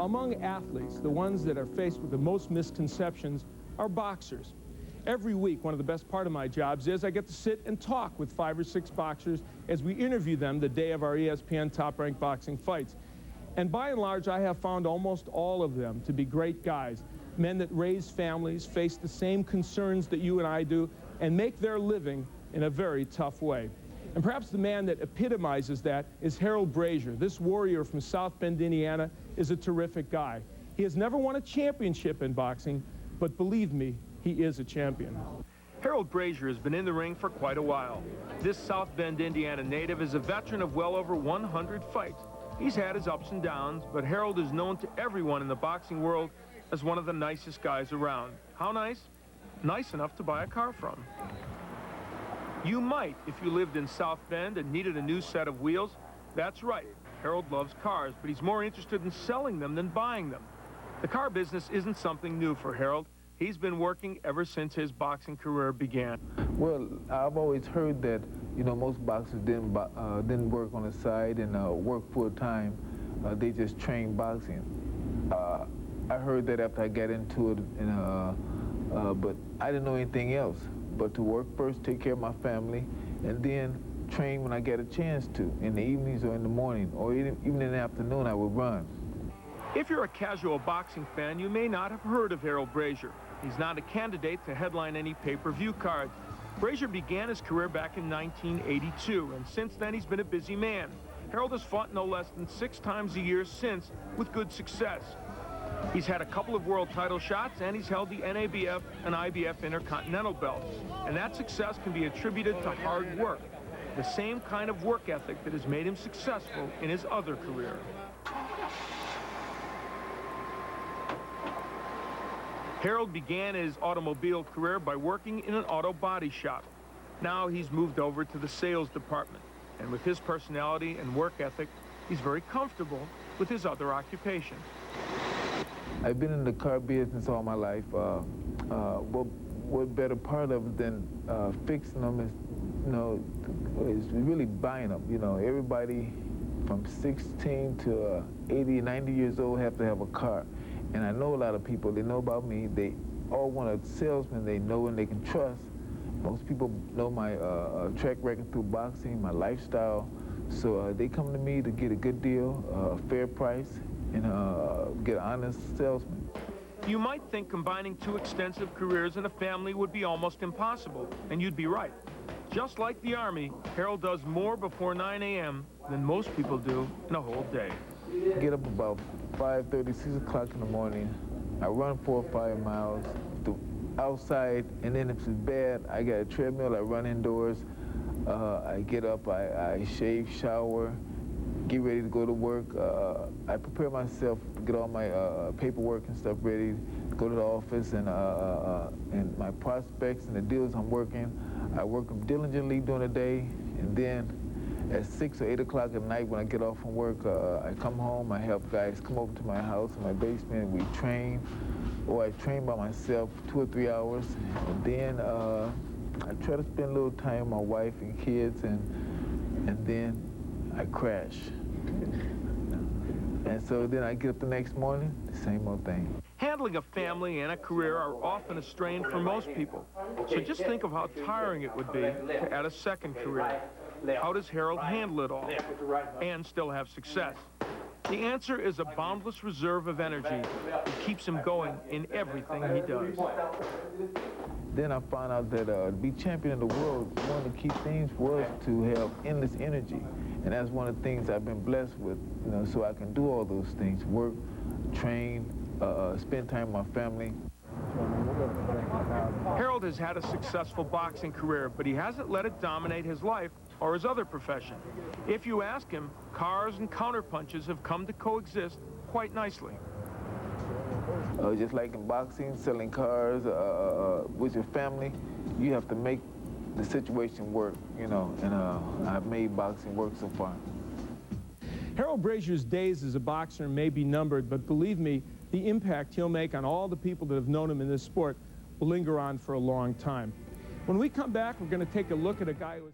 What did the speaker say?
among athletes, the ones that are faced with the most misconceptions are boxers. Every week, one of the best part of my jobs is I get to sit and talk with 5 or 6 boxers as we interview them the day of our ESPN Top Rank Boxing fights. And by and large, I have found almost all of them to be great guys, men that raise families, face the same concerns that you and I do, and make their living in a very tough way. And perhaps the man that epitomizes that is Harold Brazier. This warrior from South Bend, Indiana, is a terrific guy. He has never won a championship in boxing, but believe me, he is a champion. Harold Brazier has been in the ring for quite a while. This South Bend, Indiana native is a veteran of well over 100 fights. He's had his ups and downs, but Harold is known to everyone in the boxing world as one of the nicest guys around. How nice? Nice enough to buy a car from. You might if you lived in South Bend and needed a new set of wheels. That's right. Harold loves cars, but he's more interested in selling them than buying them. The car business isn't something new for Harold. He's been working ever since his boxing career began. Well, I've always heard that, you know, most boxers didn't work on the side and work full time. They just train boxing. I heard that after I got into it, and, but I didn't know anything else but to work first, take care of my family, and then train when I get a chance to, in the evenings or in the morning, or even in the afternoon I would run. If you're a casual boxing fan, you may not have heard of Harold Brazier. He's not a candidate to headline any pay-per-view cards. Brazier began his career back in 1982, and since then he's been a busy man. Harold has fought no less than 6 times a year since, with good success. He's had a couple of world title shots, and he's held the NABF and IBF Intercontinental belts. And that success can be attributed to hard work, the same kind of work ethic that has made him successful in his other career. Harold began his automobile career by working in an auto body shop. Now he's moved over to the sales department. And with his personality and work ethic, he's very comfortable with his other occupation. I've been in the car business all my life. What better part of it than fixing them is, you know, is really buying them. You know, everybody from 16 to 80, 90 years old have to have a car. And I know a lot of people, they know about me. They all want a salesman they know and they can trust. Most people know my track record through boxing, my lifestyle. So they come to me to get a good deal, a fair price, and get an honest salesman. You might think combining 2 extensive careers in a family would be almost impossible, and you'd be right. Just like the Army, Harold does more before 9 a.m. than most people do in a whole day. Get up about 5:30, 6 o'clock in the morning. I run 4 or 5 miles outside, and then if it's bad, I got a treadmill, I run indoors. I get up, I shave, shower, get ready to go to work. I prepare myself, get all my paperwork and stuff ready, go to the office, and my prospects and the deals I'm working. I work them diligently during the day, and then at 6 or 8 o'clock at night when I get off from work, I come home, I help guys come over to my house in my basement, we train, or I train by myself 2 or 3 hours, and then I try to spend a little time with my wife and kids, and then I crash. And so then I get up the next morning, the same old thing. Handling a family and a career are often a strain for most people. So just think of how tiring it would be to add a second career. How does Harold handle it all and still have success? The answer is a boundless reserve of energy that keeps him going in everything he does. Then I found out that to be champion of the world, one of the key things was to have endless energy. And that's one of the things I've been blessed with, you know, so I can do all those things, work, train, spend time with my family. Harold has had a successful boxing career, but he hasn't let it dominate his life or his other profession. If you ask him, cars and counterpunches have come to coexist quite nicely. Just like in boxing, selling cars, with your family, you have to make the situation work, you know, and I've made boxing work so far. Harold Brazier's days as a boxer may be numbered, but believe me, the impact he'll make on all the people that have known him in this sport will linger on for a long time. When we come back, we're going to take a look at a guy who